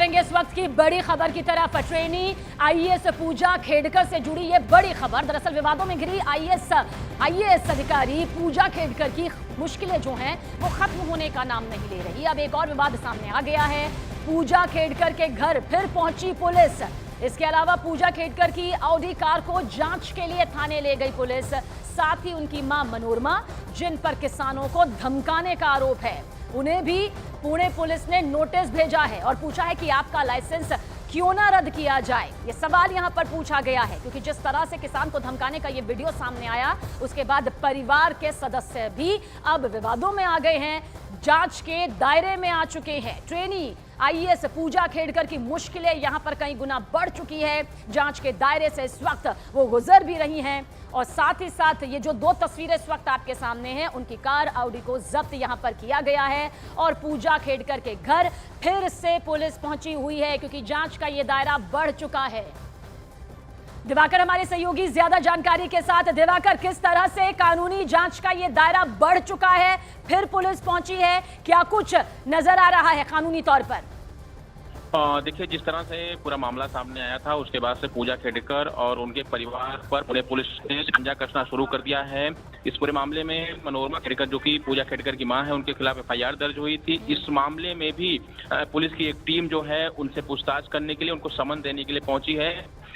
इस वक्त की बड़ी खबर की तरफ ट्रेनी आईएएस पूजा खेडकर से जुड़ी ये बड़ी खबर। दरअसल विवादों में घिरी आईएएस अधिकारी पूजा खेडकर की मुश्किलें जो हैं वो खत्म होने का नाम नहीं ले रही। अब एक और विवाद सामने आ गया है। पूजा खेडकर के घर फिर पहुंची पुलिस। इसके अलावा पूजा खेडकर की ऑडी कार को जांच के लिए थाने ले गई पुलिस। साथ ही उनकी मां मनोरमा, जिन पर किसानों को धमकाने का आरोप है, उन्हें भी पुणे पुलिस ने नोटिस भेजा है और पूछा है कि आपका लाइसेंस क्यों ना रद्द किया जाए। ये सवाल यहां पर पूछा गया है क्योंकि जिस तरह से किसान को धमकाने का ये वीडियो सामने आया, उसके बाद परिवार के सदस्य भी अब विवादों में आ गए हैं, जांच के दायरे में आ चुके हैं। ट्रेनी आईएएस पूजा खेडकर की मुश्किलें यहां पर कई गुना बढ़ चुकी है। जांच के दायरे से इस वक्त वो गुजर भी रही हैं और साथ ही साथ ये जो दो तस्वीरें इस वक्त आपके सामने हैं, उनकी कार ऑडी को जब्त यहां पर किया गया है और पूजा खेडकर के घर फिर से पुलिस पहुंची हुई है क्योंकि जांच का ये दायरा बढ़ चुका है। दिवाकर हमारे सहयोगी ज्यादा जानकारी के साथ। दिवाकर, किस तरह से कानूनी जांच का ये दायरा बढ़ चुका है, फिर पुलिस पहुंची है, क्या कुछ नजर आ रहा है कानूनी तौर पर? देखिए, जिस तरह से पूरा मामला सामने आया था उसके बाद से पूजा खेडकर और उनके परिवार पर पुणे पुलिस ने शिकंजा कसना शुरू कर दिया है। इस पूरे मामले में मनोरमा खेडकर, जो कि पूजा खेडकर की मां है, उनके खिलाफ एफआईआर दर्ज हुई थी। इस मामले में भी पुलिस की एक टीम जो है उनसे पूछताछ करने के लिए, उनको समन देने के लिए पहुंची है।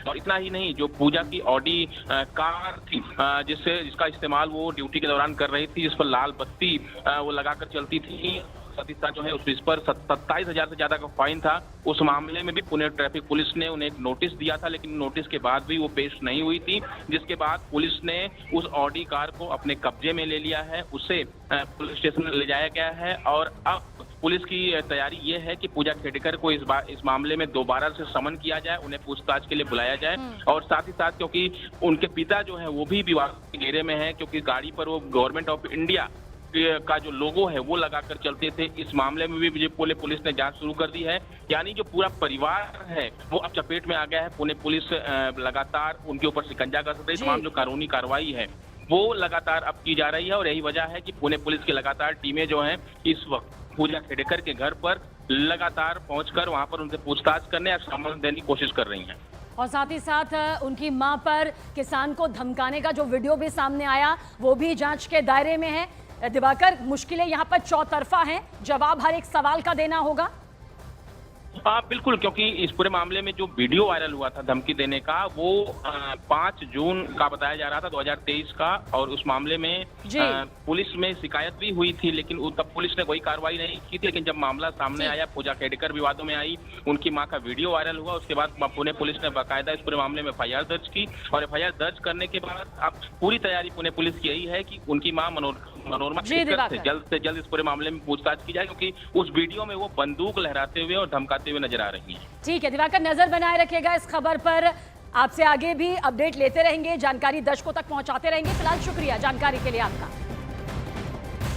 और इतना ही नहीं, जो पूजा की ऑडी कार थी जिसका इस्तेमाल वो ड्यूटी के दौरान कर रही थी, जिस पर लाल बत्ती वो लगाकर चलती थी, साथ ही साथ जो है उस पर 27,000 से ज्यादा का फाइन था। उस मामले में भी पुणे ट्रैफिक पुलिस ने उन्हें एक नोटिस दिया था, लेकिन नोटिस के बाद भी वो पेश नहीं हुई थी, जिसके बाद पुलिस ने उस ऑडी कार को अपने कब्जे में ले लिया है, उसे पुलिस स्टेशन ले जाया गया है। और अब पुलिस की तैयारी ये है कि पूजा खेडकर को इस मामले में दोबारा से समन किया जाए, उन्हें पूछताछ के लिए बुलाया जाए। और साथ ही साथ क्योंकि उनके पिता जो है वो भी विवाद के घेरे में है, क्योंकि गाड़ी पर वो गवर्नमेंट ऑफ इंडिया का जो लोगो है वो लगाकर चलते थे। इस मामले में भी पुलिस ने जांच शुरू कर दी है। यानी जो पूरा परिवार है वो अब चपेट में आ गया है। पुणे पुलिस लगातार उनके ऊपर शिकंजा कर सकती है। तमाम जो कानूनी कार्रवाई है वो लगातार अब की जा रही है और यही वजह है कि पुणे पुलिस की लगातार टीमें जो हैं इस वक्त पूजा खेडकर के घर पर लगातार पहुंचकर वहां पर उनसे पूछताछ करने और समन देने की कोशिश कर रही हैं। और साथ ही साथ उनकी मां पर किसान को धमकाने का जो वीडियो भी सामने आया वो भी जांच के दायरे में है। दिवाकर, मुश्किलें यहाँ पर चौतरफा हैं, जवाब हर एक सवाल का देना होगा। बिल्कुल, क्योंकि इस पूरे मामले में जो वीडियो वायरल हुआ था धमकी देने का, वो 5 जून का बताया जा रहा था 2023 का। और उस मामले में पुलिस में शिकायत भी हुई थी, लेकिन तब पुलिस ने कोई कार्रवाई नहीं की थी। लेकिन जब मामला सामने आया, पूजा खेडकर विवादों में आई, उनकी मां का वीडियो वायरल हुआ, उसके बाद पुणे पुलिस ने बाकायदा इस पूरे मामले में एफआईआर दर्ज की। और एफआईआर दर्ज करने के बाद अब पूरी तैयारी पुणे पुलिस की यही है कि उनकी मां मनोरमा खेडकर से जल्द इस पूरे मामले में पूछताछ की जाए, क्योंकि उस वीडियो में वो बंदूक लहराते हुए और धमकाते हुए नजर आ रही हैं। ठीक है दिवाकर, नजर बनाए रखिएगा इस खबर पर, आपसे आगे भी अपडेट लेते रहेंगे, जानकारी दर्शकों तक पहुंचाते रहेंगे। फिलहाल शुक्रिया जानकारी के लिए आपका।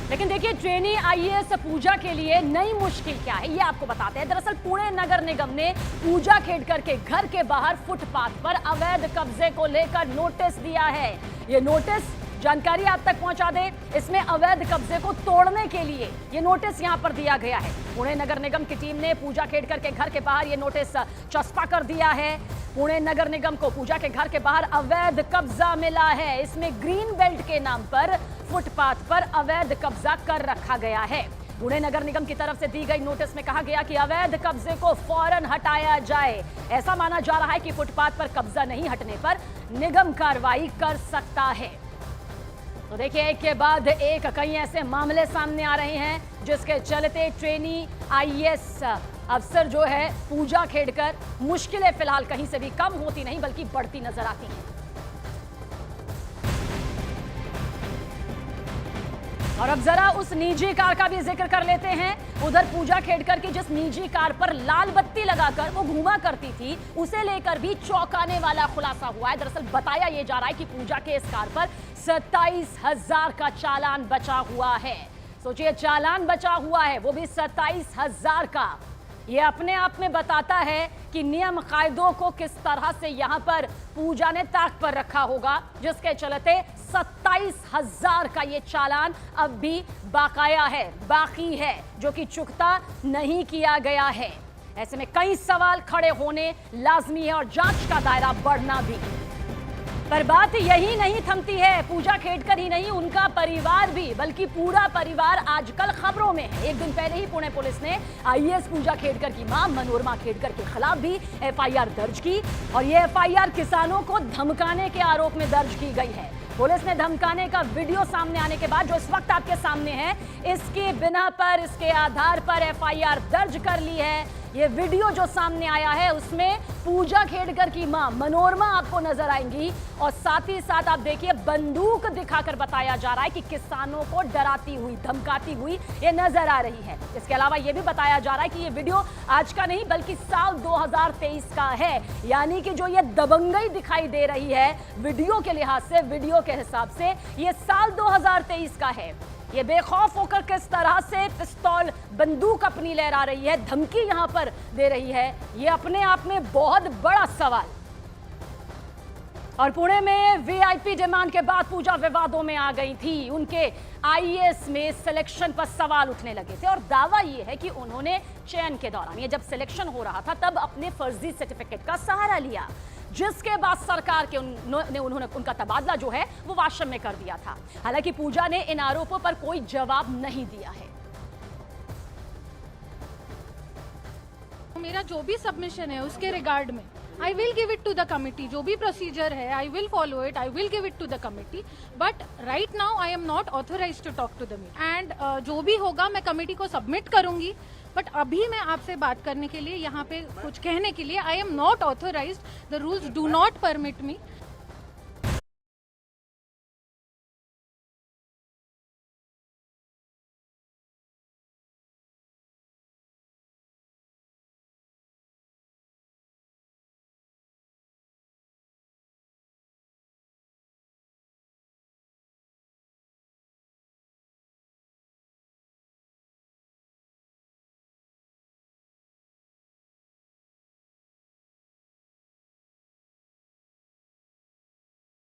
लेकिन देखिए, ट्रेनी आईएएस पूजा के लिए नई मुश्किल क्या है ये आपको बताते हैं। दरअसल पुणे नगर निगम ने पूजा खेडकर के घर के बाहर फुटपाथ पर अवैध कब्जे को लेकर नोटिस दिया है। ये नोटिस, जानकारी आप तक पहुंचा दें, इसमें अवैध कब्जे को तोड़ने के लिए ये नोटिस यहां पर दिया गया है। पुणे नगर निगम की टीम ने पूजा खेडकर के घर के बाहर ये नोटिस चस्पा कर दिया है। पुणे नगर निगम को पूजा के घर के बाहर अवैध कब्जा मिला है। इसमें ग्रीन बेल्ट के नाम पर फुटपाथ पर अवैध कब्जा कर रखा गया है। पुणे नगर निगम की तरफ से दी गई नोटिस में कहा गया कि अवैध कब्जे को फौरन हटाया जाए। ऐसा माना जा रहा है कि फुटपाथ पर कब्जा नहीं हटने पर निगम कार्रवाई कर सकता है। तो देखिए, एक के बाद एक कई ऐसे मामले सामने आ रहे हैं जिसके चलते ट्रेनी आईएएस अफसर जो है पूजा खेडकर, मुश्किलें फिलहाल कहीं से भी कम होती नहीं बल्कि बढ़ती नजर आती हैं। और अब जरा उस निजी कार का भी जिक्र कर लेते हैं। उधर पूजा खेडकर की जिस निजी कार पर लाल बत्ती लगाकर वो घूमा करती थी, उसे लेकर भी चौंकाने वाला खुलासा हुआ है। दरअसल बताया ये जा रहा है कि पूजा के इस कार पर 27,000 का चालान बचा हुआ है। सोचिए, चालान बचा हुआ है, वो भी 27,000 का। ये अपने आप में बताता है कि नियम कायदों को किस तरह से यहाँ पर पूजा ने ताक पर रखा होगा, जिसके चलते 27,000 का ये चालान अब भी बाकाया है, बाकी है, जो कि चुकता नहीं किया गया है। ऐसे में कई सवाल खड़े होने लाजमी है और जांच का दायरा बढ़ना भी। पर बात यही नहीं थमती है। पूजा खेडकर ही नहीं, उनका परिवार भी, बल्कि पूरा परिवार आजकल खबरों में है। एक दिन पहले ही पुणे पुलिस ने आईएएस पूजा खेडकर की मां मनोरमा खेडकर के खिलाफ भी एफआईआर दर्ज की और ये एफआईआर किसानों को धमकाने के आरोप में दर्ज की गई है। पुलिस ने धमकाने का वीडियो सामने आने के बाद, जो इस वक्त आपके सामने है, इसके बिना पर, इसके आधार पर एफआईआर दर्ज कर ली है। ये वीडियो जो सामने आया है उसमें पूजा खेडकर की मां मनोरमा आपको नजर आएंगी और साथ ही साथ आप देखिए बंदूक दिखाकर बताया जा रहा है कि किसानों को डराती हुई, धमकाती हुई ये नजर आ रही है। इसके अलावा ये भी बताया जा रहा है कि ये वीडियो आज का नहीं बल्कि साल 2023 का है, यानी कि जो ये दबंगई दिखाई दे रही है वीडियो के लिहाज से, वीडियो के हिसाब से ये साल 2023 का है। ये बेखौफ होकर किस तरह से पिस्तौल, बंदूक अपनी लहरा रही है, धमकी यहां पर दे रही है, ये अपने आप में बहुत बड़ा सवाल। और पुणे में वीआईपी डिमांड के बाद पूजा विवादों में आ गई थी। उनके आईएएस में सिलेक्शन पर सवाल उठने लगे थे और दावा ये है कि उन्होंने चयन के दौरान, ये जब सिलेक्शन हो रहा था, तब अपने फर्जी सर्टिफिकेट का सहारा लिया, जिसके बाद सरकार के उन्होंने उनका तबादला जो है वो वाशम में कर दिया था। हालांकि पूजा ने इन आरोपों पर कोई जवाब नहीं दिया है। मेरा जो भी सबमिशन है उसके रिगार्ड में I will give it to the committee. जो भी प्रोसीजर है I will follow it, I will give it to the committee, but right now I am not authorised to talk to the media and जो भी होगा मैं committee को submit करूंगी। But अभी मैं आपसे बात करने के लिए, यहाँ पे कुछ कहने के लिए, I am not authorised, the rules do not permit me.